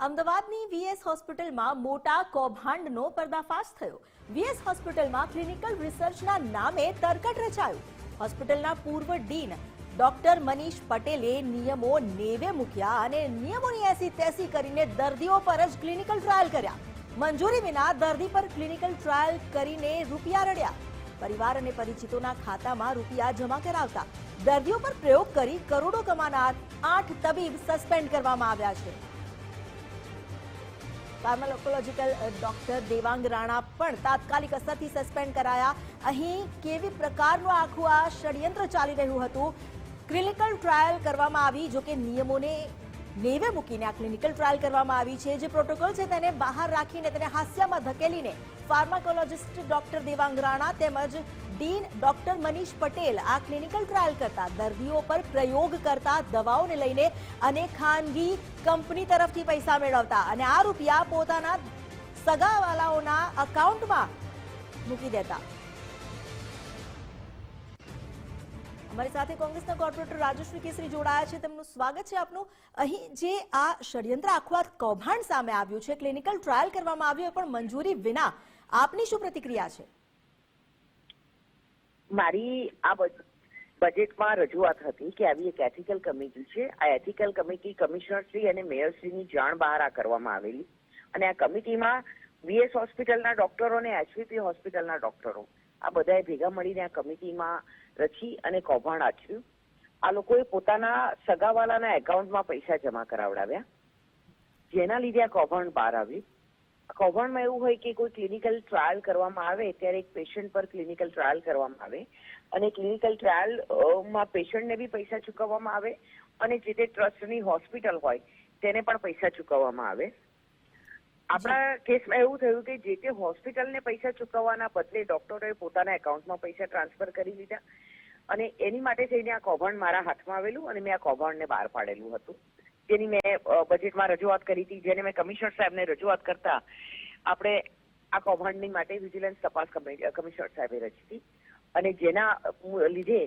અમદાવાદની વીએસ હોસ્પિટલમાં મોટા કૌભાંડનો પર્દાફાશ થયો। વીએસ હોસ્પિટલમાં ક્લિનિકલ રિસર્ચના નામે તરકટ રચાયું। હોસ્પિટલના પૂર્વ ડીન ડોક્ટર મનીષ પટેલે નિયમો નેવે મૂક્યા અને નિયમોની એસી તેસી કરીને દર્દીઓ પર જ ક્લિનિકલ ટ્રાયલ કર્યા। મંજૂરી વિના દર્દી પર ક્લિનિકલ ટ્રાયલ કરીને રૂપિયા રડ્યા। પરિવાર અને પરિચિતોના ખાતામાં રૂપિયા જમા કરાવતા દર્દીઓ પર પ્રયોગ કરી કરોડો કમાનાર 8 તબીબ સસ્પેન્ડ કરવામાં આવ્યા છે। ફાર્માકોલોજીકલ ડોક્ટર દેવાંગ રાણા પણ તાત્કાલિક અસરથી સસ્પેન્ડ કરાયા। અહીં કેવી પ્રકારનું આખું આ ષડયંત્ર ચાલી રહ્યું હતું? ક્લિનિકલ ટ્રાયલ કરવામાં આવી, જો કે નિયમોને નેવે મૂકીને આ ક્લિનિકલ ટ્રાયલ કરવામાં આવી છે। જે પ્રોટોકોલ છે તેને બહાર રાખીને તેને હાસ્યમાં ધકેલીને ફાર્માકોલોજીસ્ટ ડોક્ટર દેવાંગ રાણા તેમજ ડીન ડોક્ટર મનીષ પટેલ આ ક્લિનિકલ ટ્રાયલ કરતા દર્દીઓ પર પ્રયોગ કરતા દવાઓને લઈને અને ખાનગી કંપની તરફથી પૈસા મેળવતા અને આ રૂપિયા પોતાના સગાવાલાઓના અકાઉન્ટમાં મૂકી દેતા। અમારી સાથે કોંગ્રેસના કોર્પોરેટર રાજશ્રી કેસરી જોડાયા છે, તેમનું સ્વાગત છે આપનું। અહીં જે આ ષડયંત્ર આખું આ કૌભાંડ સામે આવ્યું છે, ક્લિનિકલ ટ્રાયલ કરવામાં આવ્યું પણ મંજૂરી વિના, આપની શું પ્રતિક્રિયા છે? મારી આ બજેટમાં રજૂઆત હતી કે આવી એક એથિકલ કમિટી છે। આ એથિકલ કમિટી કમિશનરશ્રી અને મેયરશ્રીની જાણ બહાર આ કરવામાં આવેલી અને આ કમિટીમાં વીએસ હોસ્પિટલના ડોક્ટરો અને એચવીપી હોસ્પિટલના ડોક્ટરો આ બધાએ ભેગા મળીને આ કમિટીમાં રચી અને કૌભાંડ આચર્યું। આ લોકોએ પોતાના સગાવાલાના એકાઉન્ટમાં પૈસા જમા કરાવડાવ્યા, જેના લીધે આ કૌભાંડ બહાર આવ્યું। કૌભાંડમાં એવું હોય કે કોઈ ક્લિનિકલ ટ્રાયલ કરવામાં આવે ત્યારે એક પેશન્ટ પર ક્લિનિકલ ટ્રાયલ કરવામાં આવે અને ક્લિનિકલ ટ્રાયલમાં પેશન્ટને બી પૈસા ચૂકવવામાં આવે અને જે તે ટ્રસ્ટની હોસ્પિટલ હોય તેને પણ પૈસા ચૂકવવામાં આવે। આપણા કેસમાં એવું થયું કે જે તે હોસ્પિટલને પૈસા ચૂકવવાના બદલે ડોક્ટરોએ પોતાના એકાઉન્ટમાં પૈસા ટ્રાન્સફર કરી લીધા અને એની માટે થઈને આ કૌભાંડ મારા હાથમાં આવેલું અને મેં આ કૌભાંડને બહાર પાડેલું હતું, જેની મેં બજેટમાં રજૂઆત કરી હતી, જેને મેં કમિશનર સાહેબને રજૂઆત કરતા આપણે આ કૌભાંડની માટે વિજિલન્સ તપાસ કમિશનર સાહેબે રચી હતી અને જેના લીધે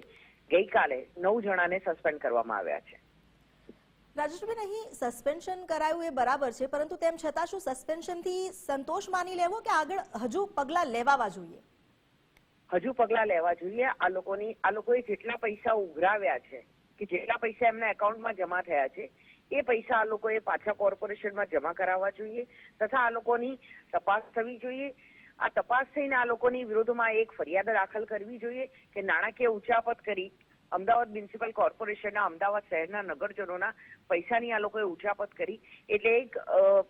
ગઈકાલે 9 જણાને સસ્પેન્ડ કરવામાં આવ્યા છે। રાજેશભાઈ, અહીં સસ્પેન્શન કરાયું એ બરાબર છે, પરંતુ તેમ છતાં શું સસ્પેન્શનથી સંતોષ માની લેવો કે આગળ હજુ પગલાં લેવાવા જોઈએ? હજુ પગલાં લેવા જોઈએ। આ લોકોએ જેટલા પૈસા ઉઘરાવ્યા છે કે જેટલા પૈસા એમના એકાઉન્ટમાં જમા થયા છે એ પૈસા આ લોકોએ પાછા કોર્પોરેશનમાં જમા કરાવવા જોઈએ તથા આ લોકોની તપાસ થવી જોઈએ। આ તપાસ થઈને આ લોકોની વિરોધમાં એક ફરિયાદ દાખલ કરવી જોઈએ કે નાણાકીય ઉચાપત કરી અમદાવાદ મ્યુનિસિપલ કોર્પોરેશનના અમદાવાદ શહેરના નગરજનોના પૈસાની આ લોકોએ ઉચાપત કરી, એટલે એક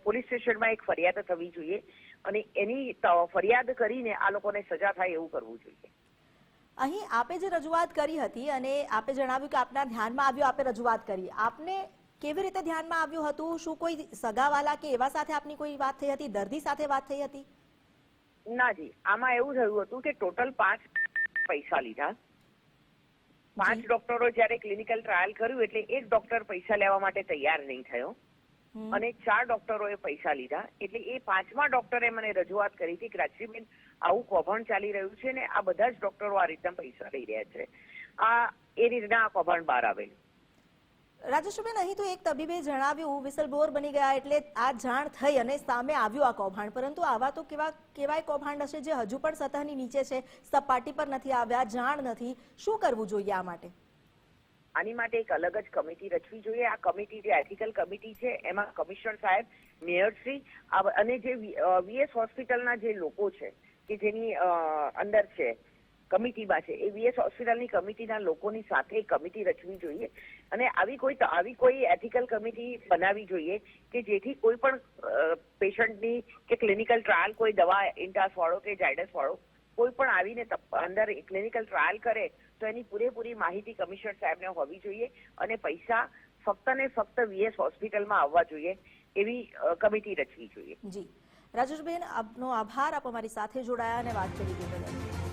પોલીસ સ્ટેશનમાં એક ફરિયાદ થવી જોઈએ અને એની ફરિયાદ કરીને આ લોકોને સજા થાય એવું કરવું જોઈએ। અહીં આપે જે રજૂઆત કરી હતી અને આપે જણાવ્યું કે આપના ધ્યાનમાં આવ્યું, આપે રજૂઆત કરી, આપને કેવી રીતે ધ્યાનમાં આવ્યું હતું? શું કોઈ સગાવાલા કે એવા સાથે આપની કોઈ વાત થઈ હતી? દર્દી સાથે વાત થઈ હતી? ના જી, આમાં એવું થયું હતું કે ટોટલ 5 પૈસા લીધા। 5 ડોક્ટરો જયારે ક્લિનિકલ ટ્રાયલ કર્યું એટલે એક ડોક્ટર પૈસા લેવા માટે તૈયાર નહીં થયો અને 4 ડોક્ટરોએ પૈસા લીધા, એટલે એ 5મા ડોક્ટરે મને રજૂઆત કરી હતી કે રાજશ્રીબેન, આવું કૌભાંડ ચાલી રહ્યું છે ને આ બધા જ ડોક્ટરો આ રીતના પૈસા લઈ રહ્યા છે। એ રીતના આ કૌભાંડ બહાર આવેલું। રાજેશભાઈ, અહીં તો એક તબીબે જણાવ્યું, વિસલ બ્લોઅર બની ગયા એટલે આ જાણ થઈ અને સામે આવ્યું આ કૌભાંડ, પરંતુ આવા તો કેવાય કૌભાંડ હશે જે હજુ પણ સતહની નીચે છે, સપાટી પર નથી આવ્યા, જાણ નથી, શું કરવું જોઈએ આ માટે? આની માટે એક અલગ જ કમિટી રચવી જોઈએ। આ કમિટી જે એથિકલ કમિટી છે એમાં કમિશનર સાહેબ, મેયરશ્રી અને જે વીએસ હોસ્પિટલના જે લોકો છે કે જેની અંદર છે કમિટીમાં છે, એ વીએસ હોસ્પિટલની કમિટીના લોકોની સાથે કમિટી રચવી જોઈએ અને આવી કોઈ એથિકલ કમિટી બનાવવી જોઈએ કે જેથી કોઈ પણ પેશન્ટની કે ક્લિનિકલ ટ્રાયલ, કોઈ દવા ઇન્ટાસ વાળો કે ઝાયડસ વાળો કોઈ પણ આવીને અંદર ક્લિનિકલ ટ્રાયલ કરે તો એની પૂરેપૂરી માહિતી કમિશનર સાહેબને હોવી જોઈએ અને પૈસા ફક્ત ને ફક્ત વીએસ હોસ્પિટલમાં આવવા જોઈએ એવી કમિટી રચવી જોઈએ। જી રાજેશબેન, આપનો આભાર, આપ અમારી સાથે જોડાયા અને વાત કરી દીધી।